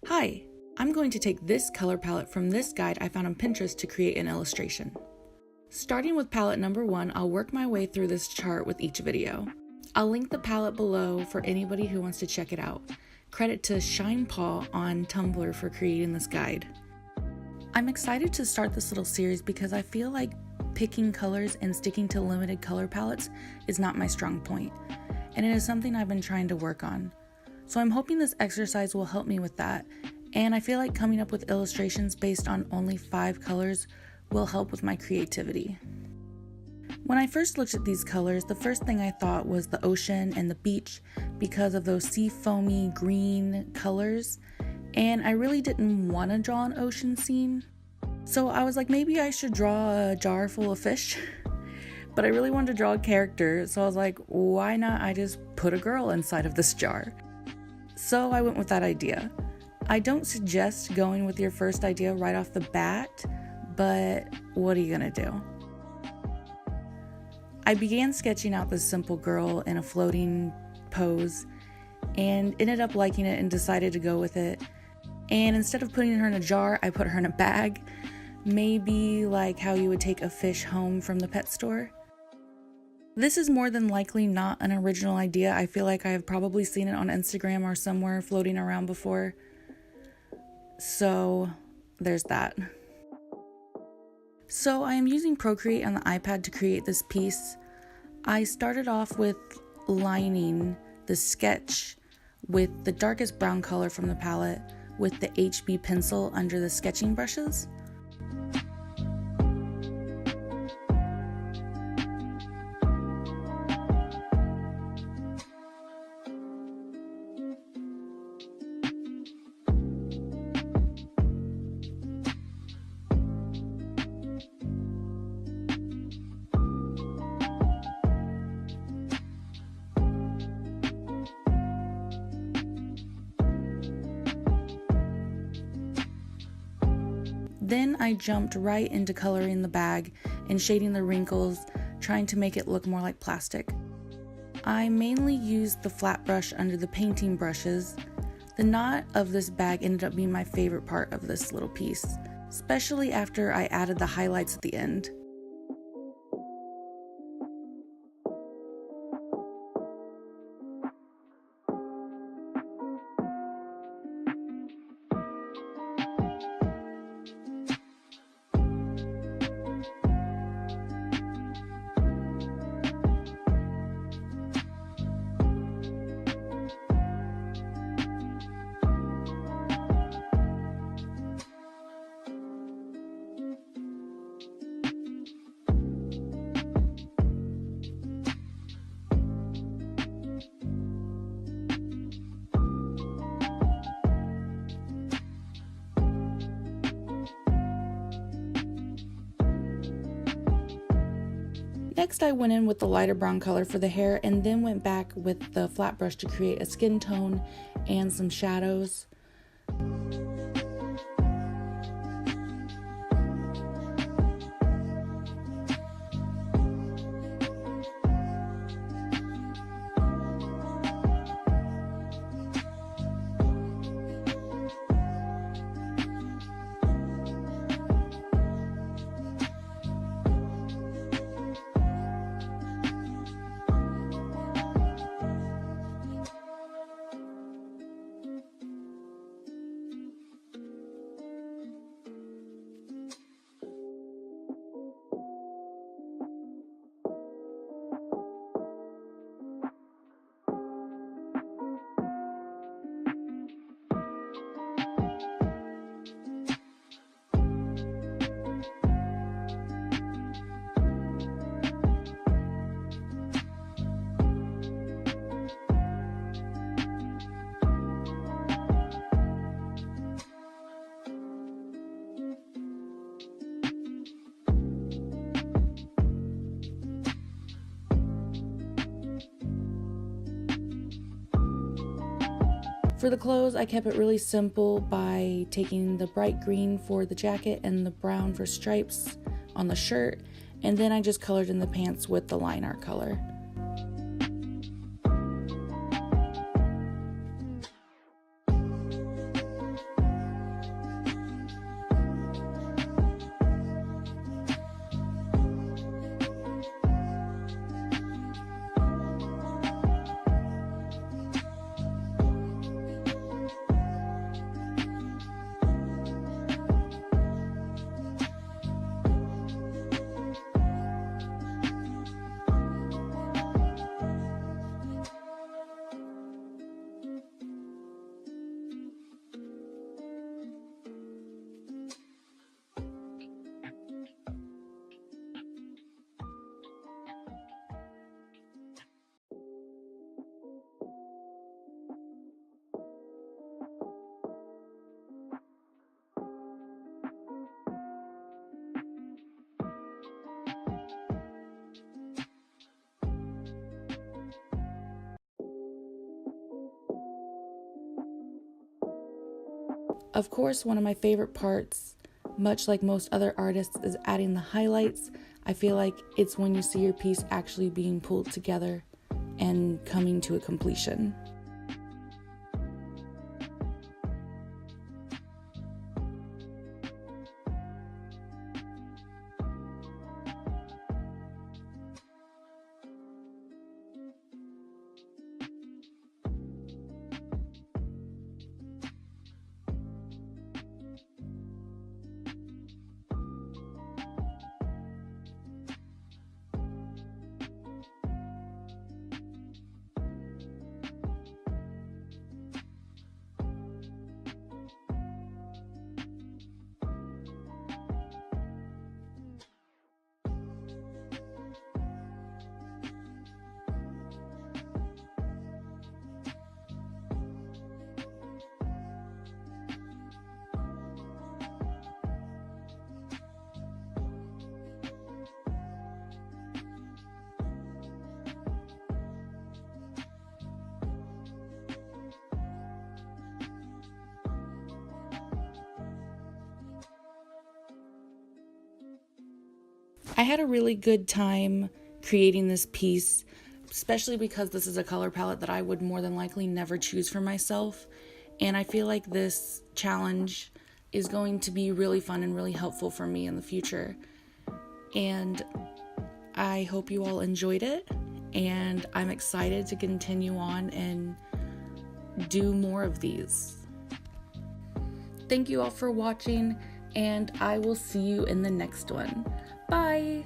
Hi, I'm going to take this color palette from this guide I found on Pinterest to create an illustration. Starting with palette number 1, I'll work my way through this chart with each video. I'll link the palette below for anybody who wants to check it out. Credit to ShinePaw on Tumblr for creating this guide. I'm excited to start this little series because I feel like picking colors and sticking to limited color palettes is not my strong point, and it is something I've been trying to work on. So I'm hoping this exercise will help me with that, and I feel like coming up with illustrations based on only 5 colors will help with my creativity. When I first looked at these colors, the first thing I thought was the ocean and the beach because of those sea foamy green colors, and I really didn't want to draw an ocean scene. So I was like, maybe I should draw a jar full of fish. But I really wanted to draw a character, so I was like, why not I just put a girl inside of this jar? So I went with that idea. I don't suggest going with your first idea right off the bat, but what are you gonna do? I began sketching out this simple girl in a floating pose and ended up liking it and decided to go with it. And instead of putting her in a jar, I put her in a bag, maybe like how you would take a fish home from the pet store. This is more than likely not an original idea. I feel like I have probably seen it on Instagram or somewhere floating around before. So there's that. So I am using Procreate on the iPad to create this piece. I started off with lining the sketch with the darkest brown color from the palette with the HB pencil under the sketching brushes. Then I jumped right into coloring the bag and shading the wrinkles, trying to make it look more like plastic. I mainly used the flat brush under the painting brushes. The knot of this bag ended up being my favorite part of this little piece, especially after I added the highlights at the end. Next, I went in with the lighter brown color for the hair and then went back with the flat brush to create a skin tone and some shadows. For the clothes, I kept it really simple by taking the bright green for the jacket and the brown for stripes on the shirt, and then I just colored in the pants with the line art color. Of course, one of my favorite parts, much like most other artists, is adding the highlights. I feel like it's when you see your piece actually being pulled together and coming to a completion. I had a really good time creating this piece, especially because this is a color palette that I would more than likely never choose for myself. And I feel like this challenge is going to be really fun and really helpful for me in the future. And I hope you all enjoyed it. And I'm excited to continue on and do more of these. Thank you all for watching, and I will see you in the next one. Bye!